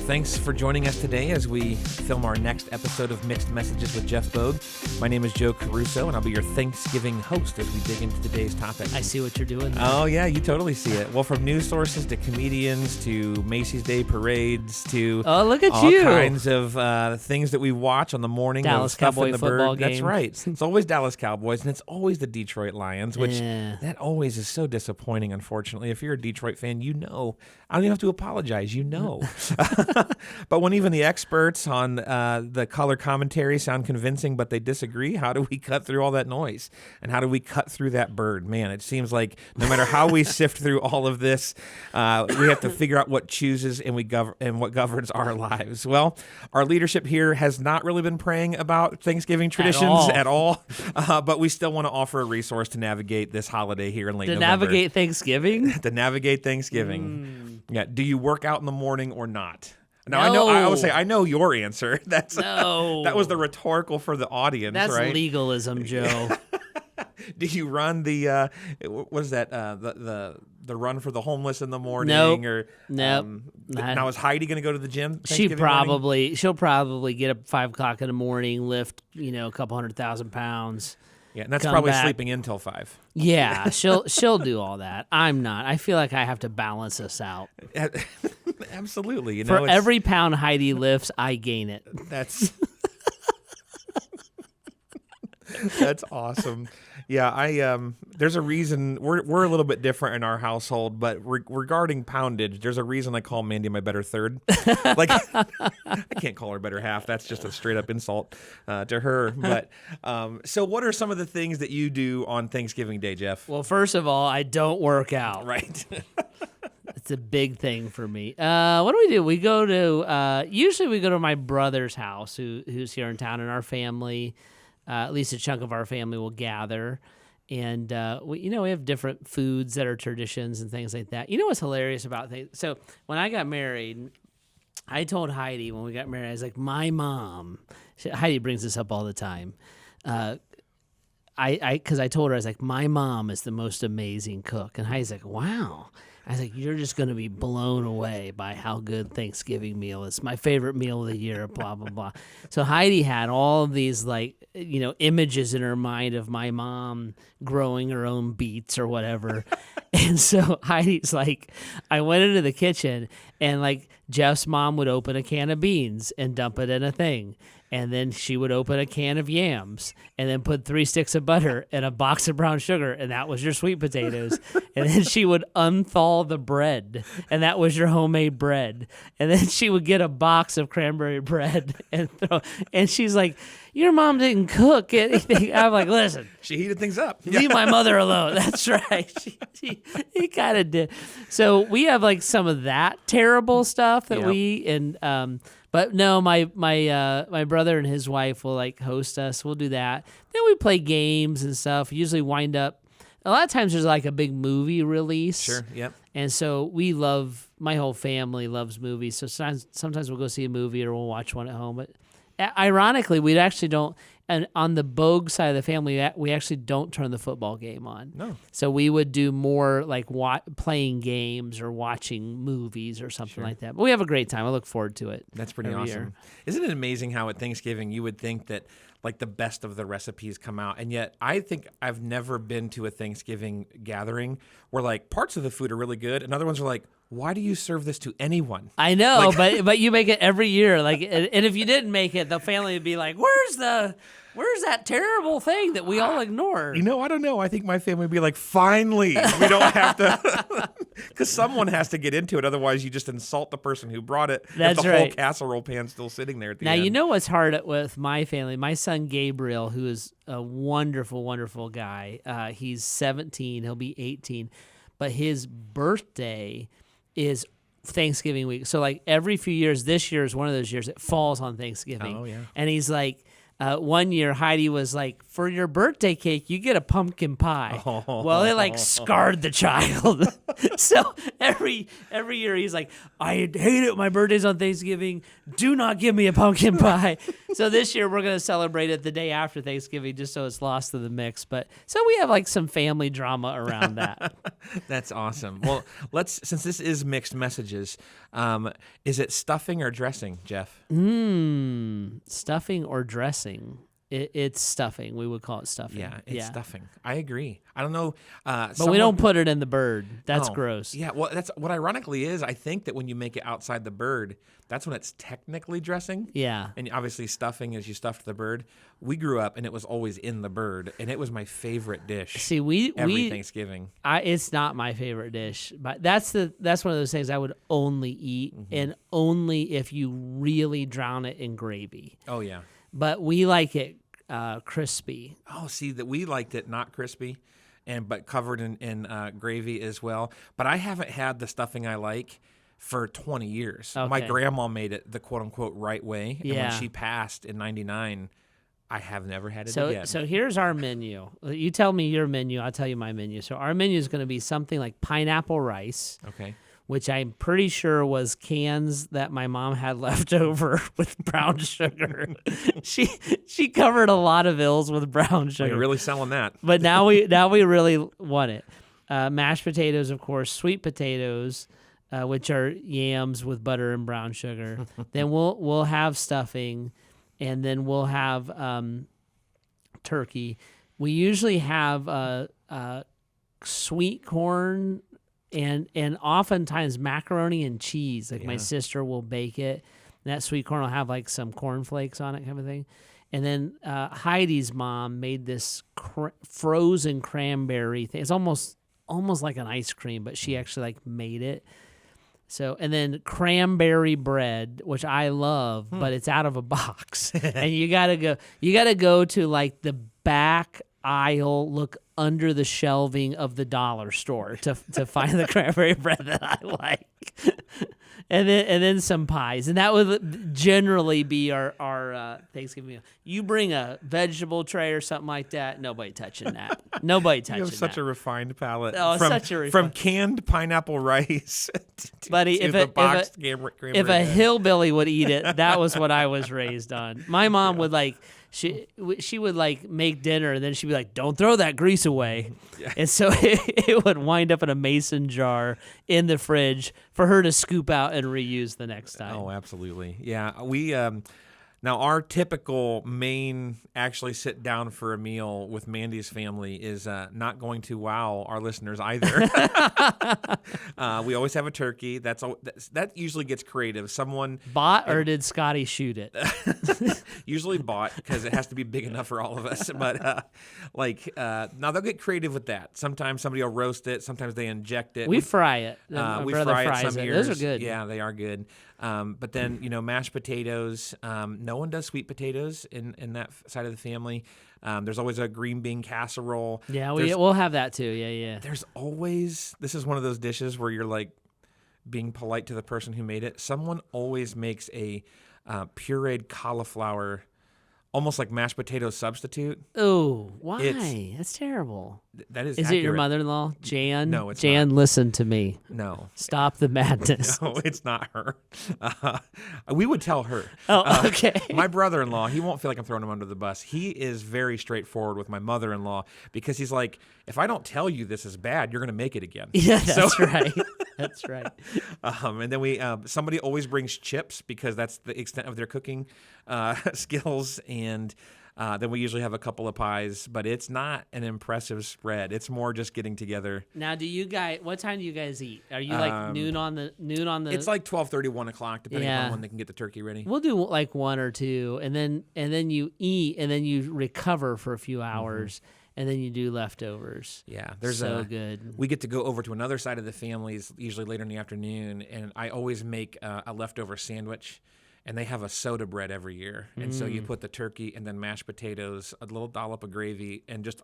thanks for joining us today as we film our next episode of Mixed Messages with Jeff Bogue. My name is Joe Caruso, and I'll be your Thanksgiving host as we dig into today's topic. I see what you're doing there. Oh, yeah, you totally see it. Well, from news sources to comedians to Macy's Day parades to all kinds of things that we watch on the morning Dallas of Stuff Cowboy in the football Bird. game. That's right. It's always Dallas Cowboys, and it's always the Detroit Lions, which that always is so disappointing, unfortunately. If you're a Detroit fan, you know. I don't even have to apologize. You know. But when even the experts on the color commentary sound convincing, but they disagree, how do we cut through all that noise? And how do we cut through that bird? Man, it seems like no matter how we sift through all of this, we have to figure out what chooses and what governs our lives. Well, our leadership here has not really been praying about Thanksgiving traditions at all, but we still want to offer a resource to navigate this holiday here in late November. Navigate Thanksgiving? To navigate Thanksgiving. Yeah. Do you work out in the morning or not? Now, No. I would say I know your answer. That's No. That was the rhetorical for the audience, That's right? legalism, Joe. Do you run the what is that the run for the homeless in the morning? Nope. Or Nope. Now is Heidi going to go to the gym? She'll morning? probably get up at 5 o'clock in the morning, lift a couple 100,000 pounds. Yeah, and that's come probably back. sleeping in till 5. Yeah, she'll do all that. I'm not. I feel like I have to balance us out. Absolutely. For every pound Heidi lifts, I gain it. That's that's awesome. Yeah, there's a reason we're a little bit different in our household, but regarding poundage, there's a reason I call Mandy my better third. Like I can't call her better half. That's just a straight up insult to her. But so what are some of the things that you do on Thanksgiving Day, Jeff? Well, first of all, I don't work out. Right. It's a big thing for me. What do? We go to usually we go to my brother's house, who's here in town, and our family. At least a chunk of our family will gather, and we have different foods that are traditions and things like that. You know what's hilarious about things? So when I got married, I told Heidi when we got married, I was like, my mom. Heidi brings this up all the time. Because I told her, I was like, my mom is the most amazing cook, and Heidi's like, wow. I was like, you're just going to be blown away by how good Thanksgiving meal is. My favorite meal of the year, blah, blah, blah. So Heidi had all of these, images in her mind of my mom growing her own beets or whatever. And so Heidi's like, I went into the kitchen and, Jeff's mom would open a can of beans and dump it in a thing. And then she would open a can of yams and then put 3 sticks of butter and a box of brown sugar, and that was your sweet potatoes. And then she would unthaw the bread, and that was your homemade bread. And then she would get a box of cranberry bread and throw. And she's like, your mom didn't cook anything. I'm like, listen. She heated things up. Leave my mother alone. That's right. He kind of did. So we have some of that terrible stuff that we eat, and but no, my brother and his wife will host us. We'll do that. Then we play games and stuff. Usually wind up. A lot of times there's a big movie release. Sure. Yep. And so my whole family loves movies. So sometimes we'll go see a movie or we'll watch one at home. But ironically, we actually don't. And on the Bogue side of the family, we actually don't turn the football game on. No. So we would do more playing games or watching movies or something like that. But we have a great time. I look forward to it. That's pretty awesome. Year. Isn't it amazing how at Thanksgiving you would think that the best of the recipes come out, and yet I think I've never been to a Thanksgiving gathering where parts of the food are really good and other ones are why do you serve this to anyone? I know, but you make it every year. And if you didn't make it, the family would be like, where's that terrible thing that we all ignore? I don't know. I think my family would be like, finally, we don't have to, because someone has to get into it. Otherwise, you just insult the person who brought it. That's if the right. whole casserole pan's still sitting there at the end. Now, you know what's hard with my family? My son Gabriel, who is a wonderful, wonderful guy. He's 17. He'll be 18. But his birthday is Thanksgiving week. So every few years, this year is one of those years, it falls on Thanksgiving. Oh, yeah. And he's like, one year Heidi was like, for your birthday cake, you get a pumpkin pie. Well, it like scarred the child. So every year he's like, I hate it. My birthday's on Thanksgiving. Do not give me a pumpkin pie. So this year we're going to celebrate it the day after Thanksgiving just so it's lost to the mix. But so we have like some family drama around that. That's awesome. Well, since this is mixed messages, is it stuffing or dressing, Jeff? Stuffing or dressing? It's stuffing. We would call it stuffing. Yeah, it's stuffing. I agree. I don't know. But we don't put it in the bird. That's gross. Yeah, well, that's what ironically is. I think that when you make it outside the bird, that's when it's technically dressing. Yeah. And obviously stuffing is you stuffed the bird. We grew up and it was always in the bird, and it was my favorite dish. See, every Thanksgiving. It's not my favorite dish, but that's one of those things I would only eat, and only if you really drown it in gravy. Oh yeah. But we like it crispy. Oh, see, that we liked it not crispy, but covered in gravy as well. But I haven't had the stuffing I like for 20 years. Okay. My grandma made it the quote unquote right way, and Yeah. when she passed in '99, I have never had it again. So here's our menu. You tell me your menu, I'll tell you my menu. So our menu is going to be something like pineapple rice. Okay. Which I'm pretty sure was cans that my mom had left over with brown sugar. She covered a lot of ills with brown sugar. You're really selling that. But now we really want it. Mashed potatoes, of course, sweet potatoes, which are yams with butter and brown sugar. Then we'll have stuffing, and then we'll have turkey. We usually have sweet corn. And oftentimes macaroni and cheese. Like my sister will bake it. And that sweet corn will have like some cornflakes on it, kind of thing. And then Heidi's mom made this frozen cranberry thing. It's almost like an ice cream, but she actually like made it. So, and then cranberry bread, which I love, but it's out of a box. And you gotta go to like the back aisle, look under the shelving of the dollar store to find the cranberry bread that I like. And then some pies. And that would generally be our Thanksgiving meal. You bring a vegetable tray or something like that, nobody touching that. Nobody touching that. You have such a refined palate. Oh, from canned pineapple rice Buddy, to the boxed cranberry if a bread. hillbilly would eat it, that was what I was raised on. My mom would like, she would like make dinner, and then she'd be like, don't throw that grease away. Yeah. And so it would wind up in a mason jar in the fridge for her to scoop out and reuse the next time. Oh, absolutely. Yeah. We now our typical main actually sit down for a meal with Mandy's family is not going to wow our listeners either. We always have a turkey. That usually gets creative. Someone bought, or did Scotty shoot it? Usually bought, because it has to be big enough for all of us. But now they'll get creative with that. Sometimes somebody will roast it. Sometimes they inject it. We fry it. We fry it some years. Those are good. Yeah, they are good. But then, mashed potatoes. No one does sweet potatoes in that side of the family. There's always a green bean casserole. Yeah, we'll have that too. Yeah. There's always, this is one of those dishes where you're like being polite to the person who made it. Someone always makes a pureed cauliflower, almost like mashed potato substitute. Oh, why? That's terrible. That is Is accurate. it your mother-in-law, Jan? No, it's Jan, not. listen to me. No. Stop the madness. No, it's not her. We would tell her. Oh, okay. My brother-in-law, he won't feel like I'm throwing him under the bus. He is very straightforward with my mother-in-law, because he's like, if I don't tell you this is bad, you're going to make it again. Yeah, that's right. That's right. And then somebody always brings chips, because that's the extent of their cooking skills. And then we usually have a couple of pies, but it's not an impressive spread. It's more just getting together. Now, what time do you guys eat? Are you like noon on the? It's like 12:30, 1 o'clock, depending on when they can get the turkey ready. We'll do like 1 or 2, and then you eat, and then you recover for a few hours. And then you do leftovers. Yeah, there's good. We get to go over to another side of the family, usually later in the afternoon, and I always make a leftover sandwich. And they have a soda bread every year, and so you put the turkey and then mashed potatoes, a little dollop of gravy, and just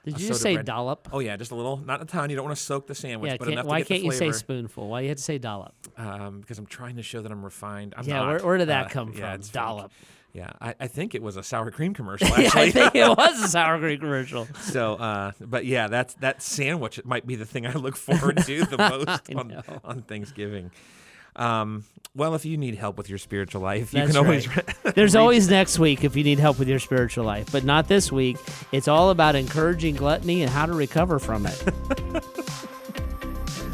Did a you just soda say bread. dollop? Oh yeah, just a little, not a ton. You don't want to soak the sandwich, Yeah, but enough why to get can't the you say flavor. spoonful? Why do you have to say dollop? Because I'm trying to show that I'm refined. I'm Yeah, not. where did that come Yeah, from? it's fake. Dollop. Yeah, I think it was a sour cream commercial, Yeah, actually. I think it was a sour cream commercial. So, but yeah, that sandwich, it might be the thing I look forward to the most know. on Thanksgiving. Well, if you need help with your spiritual life, you That's can always. right. There's always next week if you need help with your spiritual life, but not this week. It's all about encouraging gluttony and how to recover from it.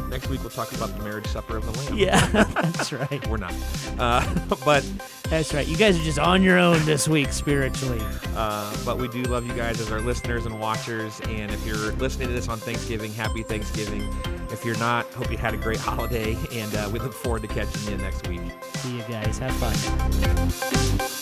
Next week we'll talk about the marriage supper of the Lamb. Yeah, that's right. We're not, but That's right. You guys are just on your own this week spiritually. but we do love you guys as our listeners and watchers. And if you're listening to this on Thanksgiving, happy Thanksgiving. If you're not, hope you had a great holiday, and we look forward to catching you next week. See you guys. Have fun.